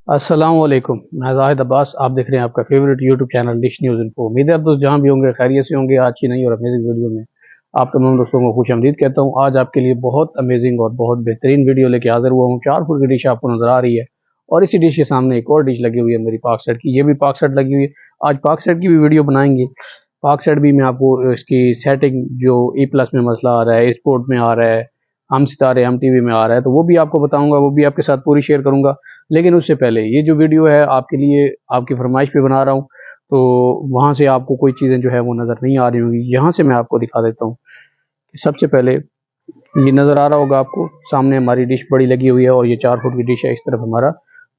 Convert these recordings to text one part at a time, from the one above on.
अस्सलाम वालेकुम। मैं जाहिद अब्बास, आप देख रहे हैं आपका favourite YouTube channel dish news info. उम्मीद है आप दोस्त जहाँ भी होंगे खैरियत से होंगे। आज की नई और अमेजिंग वीडियो में आप तमाम दोस्तों को खुश कहता हूँ। आज आपके लिए बहुत अमेजिंग और बहुत बेहतरीन वीडियो लेके हाजिर हुआ हूँ। 4 फुट की डिश आपको नजर आ रही है और इसी डिश के सामने एक और डिश लगी हुई है मेरी पाक सेट की। ये भी पाक सेट लगी हुई है। आज पाक सेट की भी वीडियो बनाएंगे। पाक सेट भी मैं आपको इसकी सेटिंग जो E+ में मसला आ रहा है, स्पोर्ट में आ रहा है, हम सितारे हम टीवी में आ रहा है, तो वो भी आपको बताऊंगा, वो भी आपके साथ पूरी शेयर करूंगा। लेकिन उससे पहले ये जो वीडियो है आपके लिए आपकी फरमाइश पे बना रहा हूँ, तो वहाँ से आपको कोई चीज़ें जो है वो नज़र नहीं आ रही होंगी। यहाँ से मैं आपको दिखा देता हूँ कि सबसे पहले ये नज़र आ रहा होगा आपको, सामने हमारी डिश बड़ी लगी हुई है और ये 4 फुट की डिश है। इस तरफ हमारा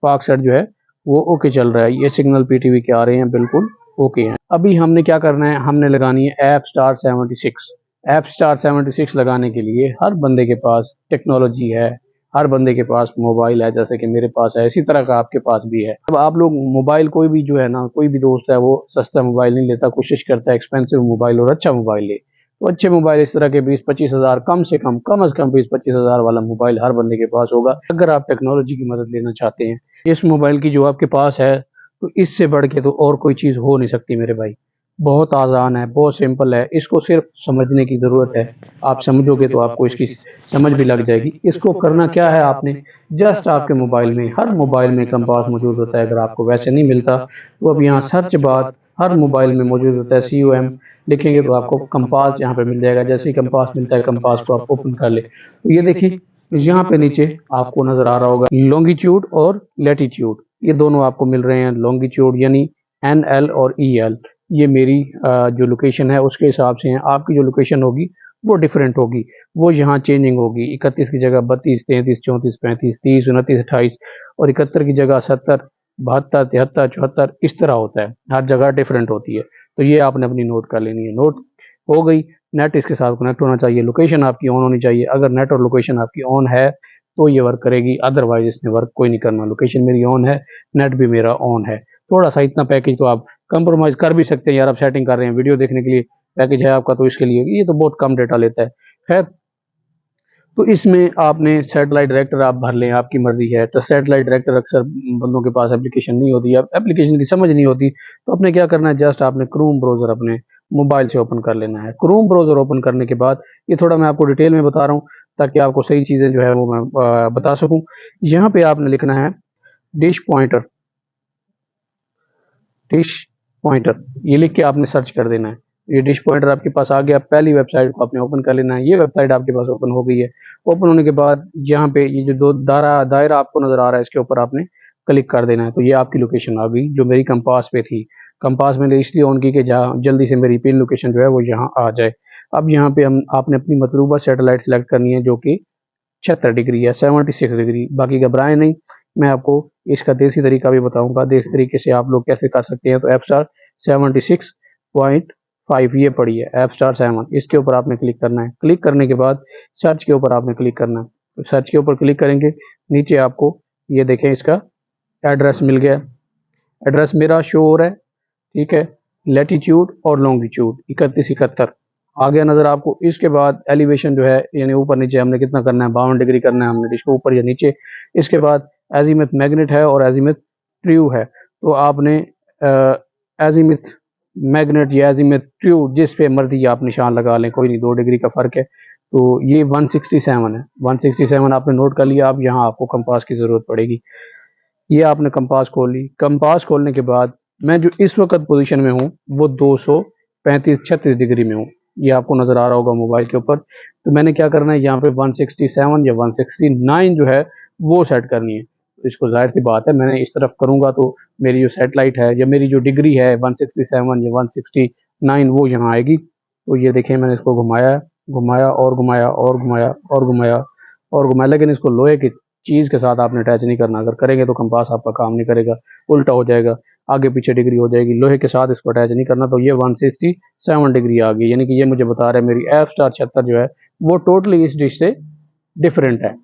पाक सेट जो है वो ओके चल रहा है। ये सिग्नल PTV के आ रहे हैं, बिल्कुल ओके हैं। अभी हमने क्या करना है, हमने लगानी है ऐप स्टार 76। ऐप स्टार 76 लगाने के लिए हर बंदे के पास टेक्नोलॉजी है, हर बंदे के पास मोबाइल है, जैसे कि मेरे पास है, इसी तरह का आपके पास भी है। अब आप लोग मोबाइल, कोई भी जो है ना, कोई भी दोस्त है वो सस्ता मोबाइल नहीं लेता, कोशिश करता है एक्सपेंसिव मोबाइल और अच्छा मोबाइल ले। तो अच्छे मोबाइल इस तरह के 20-25 हज़ार, कम से कम 20-25 हज़ार वाला मोबाइल हर बंदे के पास होगा अगर आप टेक्नोलॉजी की मदद लेना चाहते हैं। इस मोबाइल की जो आपके पास है, तो इससे बढ़ के तो और कोई चीज़ हो नहीं सकती मेरे भाई। बहुत आसान है, बहुत सिंपल है, इसको सिर्फ समझने की ज़रूरत है। आप समझोगे तो आपको इसकी समझ भी लग जाएगी। इसको करना क्या है आपने, जस्ट आपके मोबाइल में, हर मोबाइल में कंपास मौजूद होता है। अगर आपको वैसे नहीं मिलता तो अब यहाँ सर्च बार हर मोबाइल में मौजूद होता है। COM लिखेंगे तो आपको कंपास यहाँ पे मिल जाएगा। जैसे ही कंपास मिलता है, कंपास को आप ओपन कर ले, तो ये देखिए यहाँ पे नीचे आपको नजर आ रहा होगा लॉन्गिट्यूड और लैटिट्यूड, ये दोनों आपको मिल रहे हैं। लॉन्गिट्यूड यानी NL और EL, ये मेरी जो लोकेशन है उसके हिसाब से है। आपकी जो लोकेशन होगी वो डिफरेंट होगी, वो यहाँ चेंजिंग होगी। 31 की जगह 32, 33, 34, 35, 30, 29, 28 और 71 की जगह 70, 72, 73, 74 इस तरह होता है। हर जगह डिफरेंट होती है, तो ये आपने अपनी नोट कर लेनी है। नोट हो गई। नेट इसके साथ कनेक्ट होना चाहिए, लोकेशन आपकी ऑन होनी चाहिए। अगर नेट और लोकेशन आपकी ऑन है तो ये वर्क करेगी, अदरवाइज इसने वर्क कोई नहीं करना। लोकेशन मेरी ऑन है, नेट भी मेरा ऑन है। थोड़ा सा इतना पैकेज तो आप कंप्रोमाइज़ कर भी सकते हैं यार। आप सेटिंग कर रहे हैं, वीडियो देखने के लिए पैकेज है आपका, तो इसके लिए ये तो बहुत कम डेटा लेता है। खैर, तो इसमें आपने सैटेलाइट डायरेक्टर आप भर लें, आपकी मर्जी है। तो सैटेलाइट डायरेक्टर अक्सर बंदों के पास एप्लीकेशन नहीं होती, अब एप्लीकेशन की समझ नहीं होती, तो आपने क्या करना है, जस्ट आपने क्रोम ब्राउज़र अपने मोबाइल से ओपन कर लेना है। क्रोम ब्राउज़र ओपन करने के बाद, ये थोड़ा मैं आपको डिटेल में बता रहा हूँ ताकि आपको सही चीज़ें जो है वो मैं बता सकूँ। यहाँ पे आपने लिखना है डिश पॉइंटर, डिश पॉइंटर, ये लिख के आपने सर्च कर देना है। ये डिश पॉइंटर आपके पास आ गया। पहली वेबसाइट को आपने ओपन कर लेना है। ये वेबसाइट आपके पास ओपन हो गई है। ओपन होने के बाद यहाँ पे ये जो दो दायरा आपको नजर आ रहा है, इसके ऊपर आपने क्लिक कर देना है। तो ये आपकी लोकेशन आ गई जो मेरी कंपास पे थी। कंपास मैंने इसलिए ऑन की कि जहाँ जल्दी से मेरी पिन लोकेशन जो है वो यहाँ आ जाए। अब यहाँ पे हम आपने अपनी मतलूबा सैटेलाइट सेलेक्ट करनी है जो कि 76 डिग्री है, 76 डिग्री। बाकी घबराएं नहीं, मैं आपको इसका देसी तरीका भी बताऊंगा। देसी तरीके से आप लोग कैसे कर सकते हैं। तो ऐप स्टार 76.5 ये पड़ी है, ऐप स्टार 7, इसके ऊपर आपने क्लिक करना है। क्लिक करने के बाद सर्च के ऊपर आपने क्लिक करना है। तो सर्च के ऊपर क्लिक करेंगे, नीचे आपको ये देखें इसका एड्रेस मिल गया। एड्रेस मेरा शो हो रहा है, ठीक है। लैटिट्यूड और लॉन्गिट्यूड 31, 71 आ गया नजर आपको। इसके बाद एलिवेशन जो है यानी ऊपर नीचे हमने कितना करना है, 52 डिग्री करना है हमने, इसको ऊपर या नीचे। इसके बाद एजीमुथ मैग्नेट है और एजीमुथ ट्रू है, तो आपने एजीमुथ मैग्नेट या एजीमुथ ट्रू जिस पे मर्जी आप निशान लगा लें, कोई नहीं, 2 डिग्री का फर्क है। तो ये 167 है, 167 आपने नोट कर लिया। अब यहाँ आपको कंपास की जरूरत पड़ेगी। ये आपने कंपास खोल ली। कंपास खोलने के बाद मैं जो इस वक्त पोजीशन में हूँ वो 235-36 डिग्री में हूँ, ये आपको नजर आ रहा होगा मोबाइल के ऊपर। तो मैंने क्या करना है, यहाँ पे 167 या 169 जो है वो सेट करनी है। तो इसको जाहिर सी बात है मैंने इस तरफ करूंगा तो मेरी जो सेटेलाइट है या मेरी जो डिग्री है 167 या 169 वो यहाँ आएगी। तो ये देखिए मैंने इसको घुमाया, घुमाया और घुमाया और घुमाया और घुमाया और घुमाया, लेकिन इसको लोहे की चीज़ के साथ आपने अटैच नहीं करना। अगर करेंगे तो कंपास आपका काम नहीं करेगा, उल्टा हो जाएगा, आगे पीछे डिग्री हो जाएगी। लोहे के साथ इसको अटैच नहीं करना। तो ये 167 डिग्री आ गई, यानी कि ये मुझे बता रहा है मेरी ऐप स्टार 76 जो है वो टोटली इस डिश से डिफरेंट है,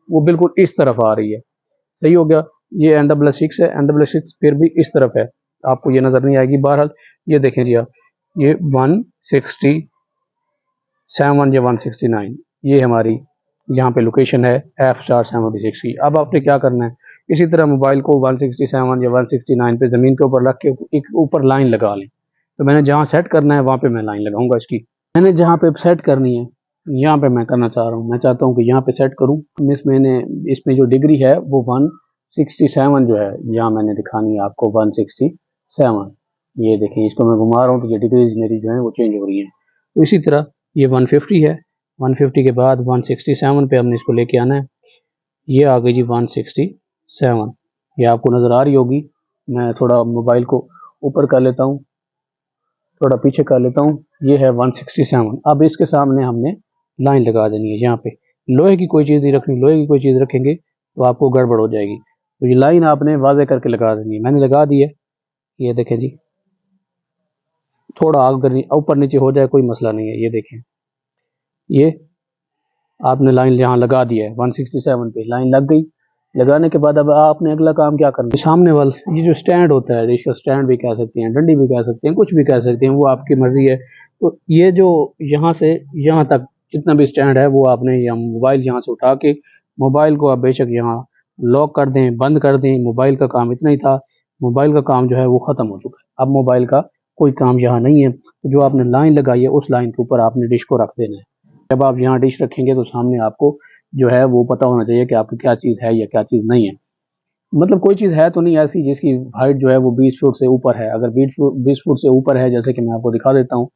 वो बिल्कुल इस तरफ आ रही है। सही हो गया। ये NSS है, NSS फिर भी इस तरफ है, आपको ये नज़र नहीं आएगी। बहरहाल ये देखें जी आप, ये 167 या 169 ये हमारी यहाँ पे लोकेशन है ऐप स्टार 76 की। अब आपने क्या करना है, इसी तरह मोबाइल को 167 या 169 पे ज़मीन के ऊपर रख के एक ऊपर लाइन लगा लें। तो मैंने जहाँ सेट करना है वहाँ पे मैं लाइन लगाऊंगा इसकी। मैंने जहाँ पे सेट करनी है यहाँ पे मैं करना चाह रहा हूँ, मैं चाहता हूँ कि यहाँ पे सेट करूँ। इसमें जो डिग्री है वो 167 जो है, यहाँ मैंने दिखानी है आपको 167। ये देखिए, इसको मैं घुमा रहा हूँ तो ये डिग्रीज मेरी जो है वो चेंज हो रही है। तो इसी तरह ये 150 है, 150 के बाद 167 पे हमने इसको लेके आना है। ये आ गई जी 167, ये आपको नज़र आ रही होगी। मैं थोड़ा मोबाइल को ऊपर कर लेता हूँ, थोड़ा पीछे कर लेता हूँ। ये है 167। अब इसके सामने हमने लाइन लगा देनी है। यहाँ पे लोहे की कोई चीज़ नहीं रखनी, लोहे की कोई चीज़ रखेंगे तो आपको गड़बड़ हो जाएगी। तो ये लाइन आपने वाज़े करके लगा देनी है। मैंने लगा दी है, ये देखें जी। थोड़ा अगर ऊपर नीचे हो जाए कोई मसला नहीं है। ये देखें, ये आपने लाइन यहाँ लगा दी है 167 पे, लाइन लग गई। लगाने के बाद अब आपने अगला काम क्या करना है, सामने वाला ये जो स्टैंड होता है, इसका स्टैंड भी कह सकते हैं, डंडी भी कह सकते हैं, कुछ भी कह सकते हैं, वो आपकी मर्जी है। तो ये जो यहाँ से यहाँ तक जितना भी स्टैंड है वो आपने यहाँ मोबाइल यहाँ से उठा के मोबाइल को आप बेशक यहाँ लॉक कर दें, बंद कर दें। मोबाइल का काम इतना ही था, मोबाइल का काम जो है वो ख़त्म हो चुका है। अब मोबाइल का कोई काम यहाँ नहीं है। तो जो आपने लाइन लगाई है उस लाइन के ऊपर आपने डिश को रख देना है। जब आप यहाँ डिश रखेंगे तो सामने आपको जो है वो पता होना चाहिए कि आपकी क्या चीज़ है या क्या चीज़ नहीं है। मतलब कोई चीज़ है तो नहीं ऐसी जिसकी हाइट जो है वो 20 फुट से ऊपर है। अगर 20 फुट से ऊपर है, जैसे कि मैं आपको दिखा देता हूँ,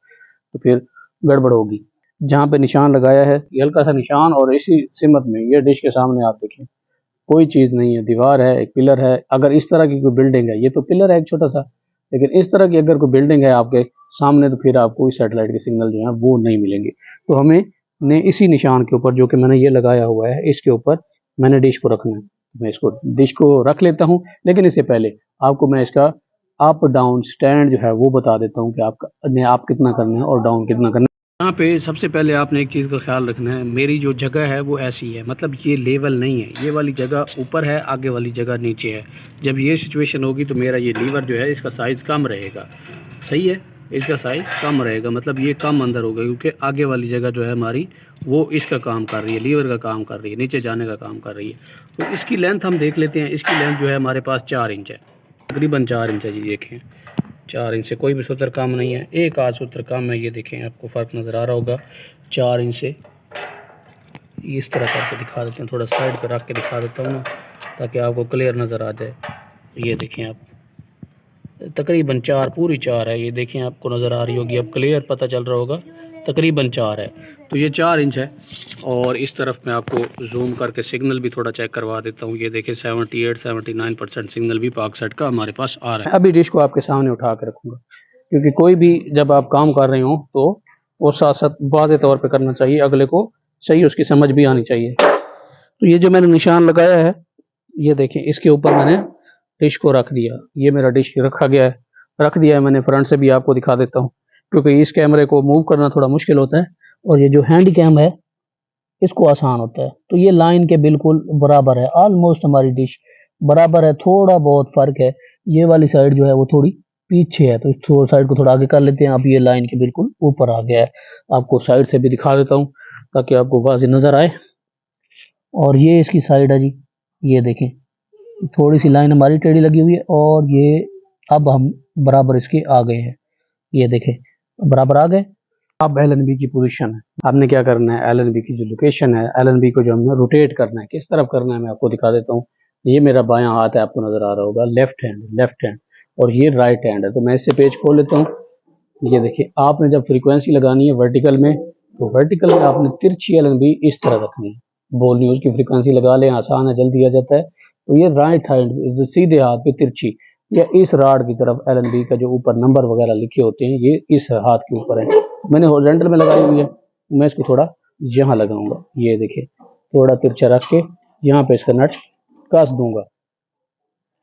तो फिर गड़बड़ होगी। जहाँ पे निशान लगाया है ये हल्का सा निशान, और इसी सिमत में ये डिश के सामने आप देखें कोई चीज़ नहीं है। दीवार है, एक पिलर है। अगर इस तरह की कोई बिल्डिंग है, ये तो पिलर है एक छोटा सा, लेकिन इस तरह की अगर कोई बिल्डिंग है आपके सामने तो फिर आपको इस सैटेलाइट के सिग्नल जो है वो नहीं मिलेंगे। तो हमें ने इसी निशान के ऊपर जो कि मैंने ये लगाया हुआ है इसके ऊपर मैंने डिश को रखना है। मैं इसको डिश को रख लेता हूँ, लेकिन इससे पहले आपको मैं इसका अप डाउन स्टैंड जो है वो बता देता हूँ कि आप कितना करना है और डाउन कितना करना है। यहाँ पे सबसे पहले आपने एक चीज़ का ख्याल रखना है, मेरी जो जगह है वो ऐसी है, मतलब ये लेवल नहीं है। ये वाली जगह ऊपर है, आगे वाली जगह नीचे है। जब ये सिचुएशन होगी तो मेरा ये लीवर जो है इसका साइज़ कम रहेगा, सही है, इसका साइज़ कम रहेगा, मतलब ये कम अंदर होगा, क्योंकि आगे वाली जगह जो है हमारी वो इसका काम कर रही है, लीवर का काम कर रही है, नीचे जाने का काम कर रही है। तो इसकी लेंथ हम देख लेते हैं। इसकी लेंथ जो है हमारे पास 4 इंच है, तकरीबन 4 इंच है जी। देखें 4 इंच से कोई भी सूत्र कम नहीं है, एक आध सूत्र कम है। ये देखें, आपको फ़र्क नज़र आ रहा होगा 4 इंच से। इस तरह करके दिखा देते हैं, थोड़ा साइड पर रख के दिखा देता हूँ ना, ताकि आपको क्लियर नज़र आ जाए। ये देखें आप, तकरीबन 4, पूरी 4 है। ये देखें, आपको नज़र आ रही होगी, अब क्लियर पता चल रहा होगा, तकरीबन 4 है। तो ये 4 इंच है। और इस तरफ मैं आपको जूम करके सिग्नल भी थोड़ा चेक करवा देता हूँ। ये देखें 78-79% सिग्नल भी पाकसेट का हमारे पास आ रहा है। अभी डिश को आपके सामने उठा के रखूँगा, क्योंकि कोई भी जब आप काम कर रहे हो तो वो साथ साथ वाज़े तौर पे करना चाहिए, अगले को सही उसकी समझ भी आनी चाहिए। तो ये जो मैंने निशान लगाया है, ये देखें, इसके ऊपर मैंने डिश को रख दिया। ये मेरा डिश रखा गया है, रख दिया है मैंने। फ्रंट से भी आपको दिखा देता हूँ, क्योंकि इस कैमरे को मूव करना थोड़ा मुश्किल होता है, और ये जो हैंड कैम है इसको आसान होता है। तो ये लाइन के बिल्कुल बराबर है, ऑलमोस्ट हमारी डिश बराबर है, थोड़ा बहुत फ़र्क है। ये वाली साइड जो है वो थोड़ी पीछे है, तो इस साइड को थोड़ा आगे कर लेते हैं। अब ये लाइन के बिल्कुल ऊपर आ गया है। आपको साइड से भी दिखा देता हूँ ताकि आपको वाज़ेह नज़र आए। और ये इसकी साइड है जी, ये देखें, थोड़ी सी लाइन हमारी टेढ़ी लगी हुई है, और ये अब हम बराबर इसके आ गए हैं। ये देखें, बराबर आ गए। अब एलएनबी की पोजीशन है, आपने क्या करना है, एलएनबी की जो लोकेशन है, एलएनबी को जो हमने रोटेट करना है, किस तरफ करना है मैं आपको दिखा देता हूँ। ये मेरा बायां हाथ है, आपको नज़र आ रहा होगा, लेफ्ट हैंड, और ये राइट हैंड है। तो मैं इससे पेज खोल लेता हूँ। ये देखिए, आपने जब फ्रीक्वेंसी लगानी है वर्टिकल में, तो वर्टिकल में आपने तिरछी एलएनबी इस तरह रखनी है। बोल न्यूज़ की फ्रीक्वेंसी लगा लें, आसान है, जल्दी आ जाता है। तो ये राइट हैंड सीधे हाथ पे तिरछी, या इस राड की तरफ एलएनबी का जो ऊपर नंबर वगैरह लिखे होते हैं ये इस हाथ के ऊपर है। मैंने हॉरिजॉन्टल में लगाई हुई है, मैं इसको थोड़ा यहाँ लगाऊंगा। ये देखिए, थोड़ा तिरछा रख के यहाँ पे इसका नट कस दूंगा।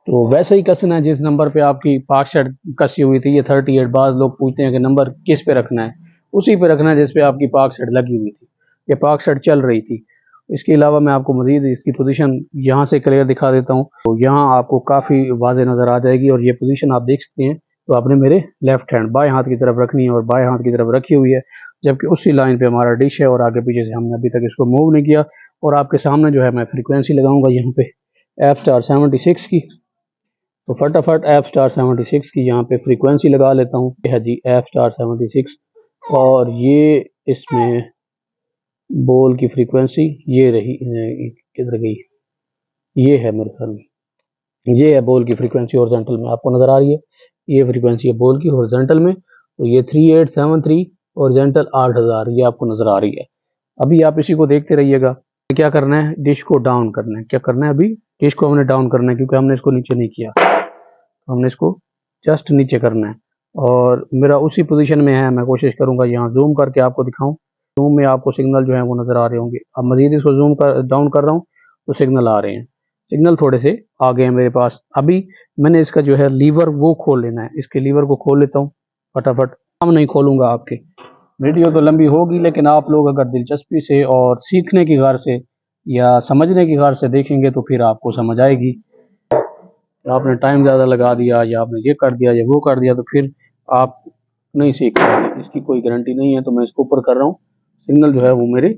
तो वैसे ही कसना है जिस नंबर पे आपकी पाकशेड कसी हुई थी, ये 38। बाद लोग पूछते हैं कि नंबर किस पे रखना है, उसी पे रखना है जिस पे आपकी पाकशेड लगी हुई थी, ये पाकशेड चल रही थी। इसके अलावा मैं आपको मज़ीद इसकी पोजीशन यहाँ से क्लियर दिखा देता हूँ, तो यहाँ आपको काफ़ी वाज़ेह नज़र आ जाएगी। और ये पोजीशन आप देख सकते हैं। तो आपने मेरे लेफ्ट हैंड बाएं हाथ की तरफ रखनी है, और बाएं हाथ की तरफ रखी हुई है, जबकि उसी लाइन पे हमारा डिश है, और आगे पीछे से हमने अभी तक इसको मूव नहीं किया। और आपके सामने जो है मैं फ्रीक्वेंसी लगाऊंगा यहाँ पे, F*76 की। तो फटाफट F*76 की यहाँ पे फ्रीक्वेंसी लगा लेता हूँ। है जी F*76 और ये इसमें बॉल की फ्रीक्वेंसी ये रही, किधर गई, ये है मेरे ख्याल में, ये है बॉल की फ्रीक्वेंसी हॉरिजॉन्टल में, आपको नज़र आ रही है, ये फ्रीक्वेंसी है बॉल की हॉरिजॉन्टल में। तो ये 3873 हॉरिजॉन्टल 8000 ये आपको नज़र आ रही है। अभी आप इसी को देखते रहिएगा। क्या करना है, डिश को डाउन करना है। क्या करना है, अभी डिश को हमने डाउन करना है क्योंकि हमने इसको नीचे नहीं किया, हमने इसको जस्ट नीचे करना है और मेरा उसी पोजीशन में है। मैं कोशिश करूंगा यहाँ जूम करके आपको दिखाऊं। जूम में आपको सिग्नल जो है वो नज़र आ रहे होंगे। अब मजीद इसको जूम कर डाउन कर रहा हूँ तो सिग्नल आ रहे हैं, सिग्नल थोड़े से आ गए हैं मेरे पास। अभी मैंने इसका जो है लीवर वो खोल लेना है, इसके लीवर को खोल लेता हूँ फटाफट। हम नहीं खोलूंगा, आपके वीडियो तो लंबी होगी लेकिन आप लोग अगर दिलचस्पी से और सीखने की गार से या समझने की गार से देखेंगे तो फिर आपको समझ आएगी। आपने टाइम ज़्यादा लगा दिया या आपने ये कर दिया या वो कर दिया तो फिर आप नहीं सीख पाएंगे, इसकी कोई गारंटी नहीं है। तो मैं इसको ऊपर कर रहा हूँ, सिग्नल जो है वो मेरे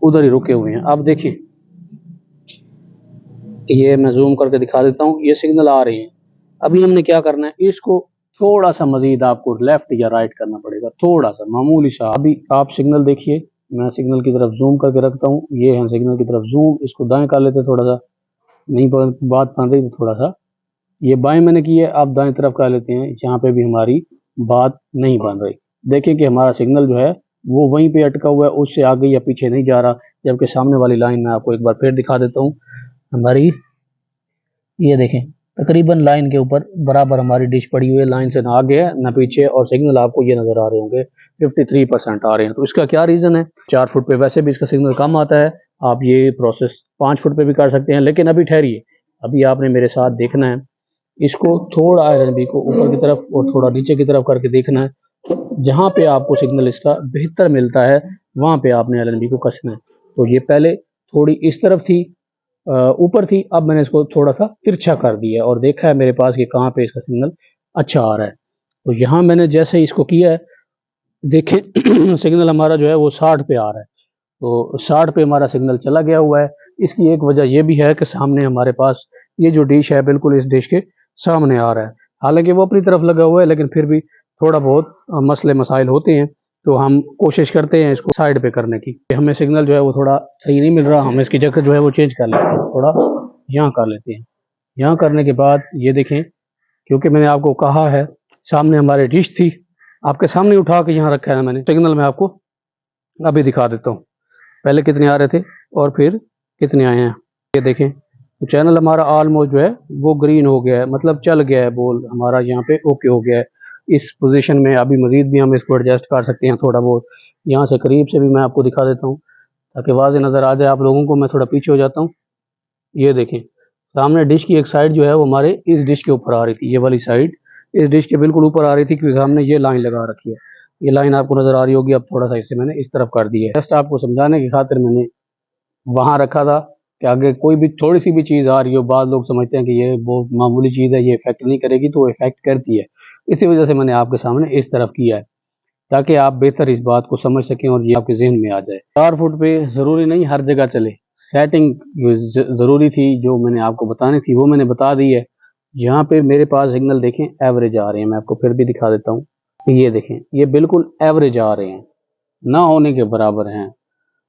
उधर ही रुके हुए हैं। आप देखिए, ये मैं जूम करके दिखा देता हूँ, ये सिग्नल आ रहे हैं। अभी हमने क्या करना है, इसको थोड़ा सा मजीद आपको लेफ्ट या राइट करना पड़ेगा, थोड़ा सा मामूली सा। अभी आप सिग्नल देखिए, मैं सिग्नल की तरफ जूम करके रखता हूँ, ये है सिग्नल की तरफ जूम। इसको दाएं कर लेते थोड़ा सा, नहीं बात बन रही तो थोड़ा सा ये बाएं मैंने की है, आप दाएं तरफ कर लेते हैं। यहाँ पे भी हमारी बात नहीं बन रही। देखें कि हमारा सिग्नल जो है वो वहीं पे अटका हुआ है, उससे आगे या पीछे नहीं जा रहा। जबकि सामने वाली लाइन में आपको एक बार फिर दिखा देता हूँ हमारी, ये देखें तकरीबन लाइन के ऊपर बराबर हमारी डिश पड़ी हुई है, लाइन से ना आगे है ना पीछे, और सिग्नल आपको ये नज़र आ रहे होंगे 53% आ रहे हैं। तो इसका क्या रीज़न है, 4 फुट पे वैसे भी इसका सिग्नल कम आता है। आप ये प्रोसेस 5 फुट पे भी कर सकते हैं, लेकिन अभी ठहरिए, अभी आपने मेरे साथ देखना है। इसको थोड़ा आयरन को ऊपर की तरफ और थोड़ा नीचे की तरफ करके देखना है। जहाँ पे आपको सिग्नल इसका बेहतर मिलता है वहाँ पे आपने एल को कसना है। तो ये पहले थोड़ी इस तरफ थी, ऊपर थी, अब मैंने इसको थोड़ा सा तिरछा कर दिया और देखा है मेरे पास कि कहाँ पे इसका सिग्नल अच्छा आ रहा है। तो यहाँ मैंने जैसे ही इसको किया है, देखें सिग्नल हमारा जो है वो 60 पे आ रहा है। तो 60 पे हमारा सिग्नल चला गया हुआ है। इसकी एक वजह यह भी है कि सामने हमारे पास ये जो डिश है बिल्कुल इस डिश के सामने आ रहा है। हालांकि वो अपनी तरफ लगा हुआ है लेकिन फिर भी थोड़ा बहुत मसले मसाइल होते हैं, तो हम कोशिश करते हैं इसको साइड पे करने की। हमें सिग्नल जो है वो थोड़ा सही नहीं मिल रहा, हम इसकी जगह जो है वो चेंज कर लेते हैं, थोड़ा यहाँ कर लेते हैं। यहाँ करने के बाद ये देखें, क्योंकि मैंने आपको कहा है सामने हमारी डिश थी, आपके सामने उठा के यहाँ रखा है मैंने। सिग्नल मैं आपको अभी दिखा देता हूँ, पहले कितने आ रहे थे और फिर कितने आए हैं। ये देखें, तो चैनल हमारा ऑलमोस्ट जो है वो ग्रीन हो गया है, मतलब चल गया है, बॉल हमारा यहाँ पे ओके हो गया है इस पोजीशन में। अभी मजीद भी हम इसको एडजस्ट कर सकते हैं थोड़ा बहुत। यहाँ से करीब से भी मैं आपको दिखा देता हूँ ताकि वाज़ेह नज़र आ जाए आप लोगों को। मैं थोड़ा पीछे हो जाता हूँ। ये देखें, सामने डिश की एक साइड जो है वो हमारे इस डिश के ऊपर आ रही थी, ये वाली साइड इस डिश के बिल्कुल ऊपर आ रही थी क्योंकि हमने ये लाइन लगा रखी है। ये लाइन आपको नज़र आ रही होगी। अब थोड़ा सा इसे मैंने इस तरफ कर दिया है, जस्ट आपको समझाने की खातिर मैंने वहाँ रखा था कि आगे कोई भी थोड़ी सी भी चीज़ आ रही हो, बाद लोग समझते हैं कि ये बहुत मामूली चीज़ है, ये इफेक्ट नहीं करेगी, तो वो इफेक्ट करती है। इसी वजह से मैंने आपके सामने इस तरफ किया है ताकि आप बेहतर इस बात को समझ सकें और ये आपके जहन में आ जाए। 4 फुट पे ज़रूरी नहीं हर जगह चले, सेटिंग ज़रूरी थी जो मैंने आपको बतानी थी वो मैंने बता दी है। यहाँ पे मेरे पास सिग्नल देखें एवरेज आ रहे हैं, मैं आपको फिर भी दिखा देता हूँ। ये देखें, ये बिल्कुल एवरेज आ रहे हैं, ना होने के बराबर हैं।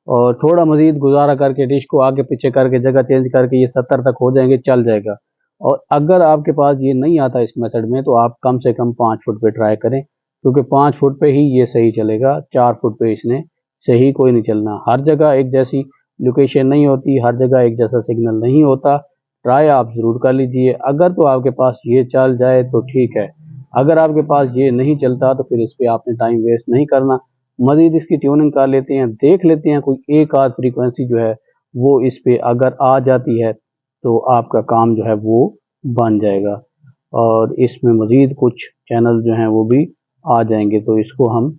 और थोड़ा मजीद गुजारा करके डिश को आगे पीछे करके जगह चेंज करके ये 70 तक हो जाएंगे, चल जाएगा। और अगर आपके पास ये नहीं आता इस मेथड में तो आप कम से कम 5 फुट पे ट्राई करें, क्योंकि 5 फुट पे ही ये सही चलेगा। 4 फुट पे इसने सही कोई नहीं चलना। हर जगह एक जैसी लोकेशन नहीं होती, हर जगह एक जैसा सिग्नल नहीं होता। ट्राई आप ज़रूर कर लीजिए। अगर तो आपके पास ये चल जाए तो ठीक है, अगर आपके पास ये नहीं चलता तो फिर इस पर आपने टाइम वेस्ट नहीं करना। मजीद इसकी ट्यूनिंग कर लेते हैं, देख लेते हैं कोई एक आध फ्रीक्वेंसी जो है वो इस पे अगर आ जाती है तो आपका काम जो है वो बन जाएगा। और इसमें मजीद कुछ चैनल जो हैं वो भी आ जाएंगे, तो इसको हम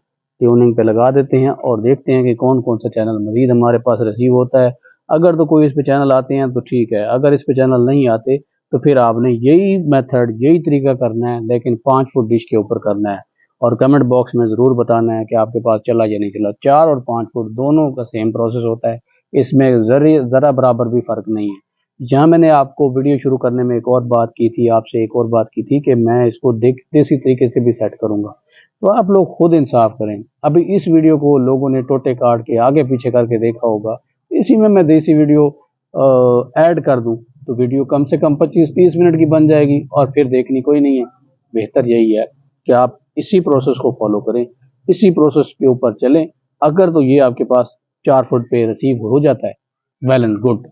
ट्यूनिंग पे लगा देते हैं और देखते हैं कि कौन कौन सा चैनल मजीद हमारे पास रिसीव होता है। अगर तो कोई इस पे चैनल आते हैं तो ठीक है, अगर इस पे चैनल नहीं आते तो फिर आपने यही मेथड यही तरीका करना है, लेकिन 5 फुट डिश के ऊपर करना है। और कमेंट बॉक्स में ज़रूर बताना है कि आपके पास चला या नहीं चला। 4 और 5 फुट दोनों का सेम प्रोसेस होता है, इसमें ज़रा बराबर भी फ़र्क नहीं है। जहाँ मैंने आपको वीडियो शुरू करने में एक और बात की थी, आपसे एक और बात की थी कि मैं इसको देसी तरीके से भी सेट करूँगा, तो आप लोग खुद इंसाफ करें। अभी इस वीडियो को लोगों ने टोटे काट के आगे पीछे करके देखा होगा, इसी में मैं देसी वीडियो ऐड कर दूं तो वीडियो कम से कम 25-30 मिनट की बन जाएगी और फिर देखनी कोई नहीं है। बेहतर यही है कि आप इसी प्रोसेस को फॉलो करें, इसी प्रोसेस के ऊपर चलें। अगर तो ये आपके पास 4 फुट पे रिसीव हो जाता है, वेल एंड गुड,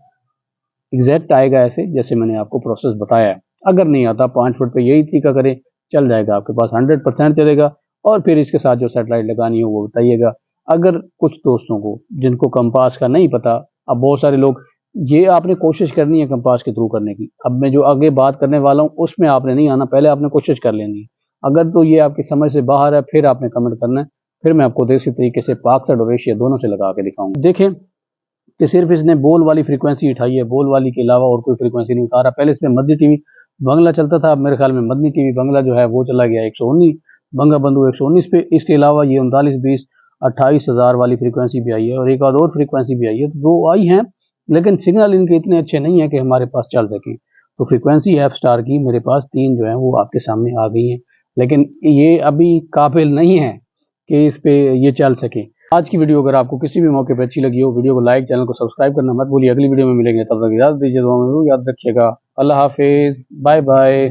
एग्जैक्ट आएगा ऐसे जैसे मैंने आपको प्रोसेस बताया है। अगर नहीं आता 5 फुट पे यही तरीका करें, चल जाएगा आपके पास, 100% चलेगा। और फिर इसके साथ जो सेटेलाइट लगानी हो वो बताइएगा। अगर कुछ दोस्तों को जिनको कंपास का नहीं पता, अब बहुत सारे लोग, ये आपने कोशिश करनी है कंपास के थ्रू करने की। अब मैं जो आगे बात करने वाला हूँ उसमें आपने नहीं आना, पहले आपने कोशिश कर लेनी है। अगर तो ये आपकी समझ से बाहर है फिर आपने कमेंट करना है, फिर मैं आपको देसी तरीके से पाकसेट और एशिया दोनों से लगा के दिखाऊंगा। देखें कि सिर्फ इसने बोल वाली फ्रीक्वेंसी उठाई है, बोल वाली के अलावा और कोई फ्रीक्वेंसी नहीं उठा रहा। पहले इसमें मदनी टीवी बंगला चलता था, अब मेरे ख्याल में मदनी टीवी बंगला जो है वो चला गया 119 बंगा बंधु 119 पे। इसके अलावा ये 39-20-28,000 वाली फ्रीक्वेंसी भी आई है और एक आध और फ्रीक्वेंसी भी आई है, तो 2 आई हैं, लेकिन सिग्नल इनके इतने अच्छे नहीं है कि हमारे पास चल सके। तो फ्रीक्वेंसी एफ स्टार की मेरे पास 3 जो है वो आपके सामने आ गई हैं, लेकिन ये अभी काबिल नहीं है कि इस पे ये चल सके। आज की वीडियो अगर आपको किसी भी मौके पर अच्छी लगी हो, वीडियो को लाइक, चैनल को सब्सक्राइब करना मत भूलिए। अगली वीडियो में मिलेंगे, तब तक इजाजत दीजिए, दुआ में याद रखिएगा। अल्लाह हाफिज, बाय बाय।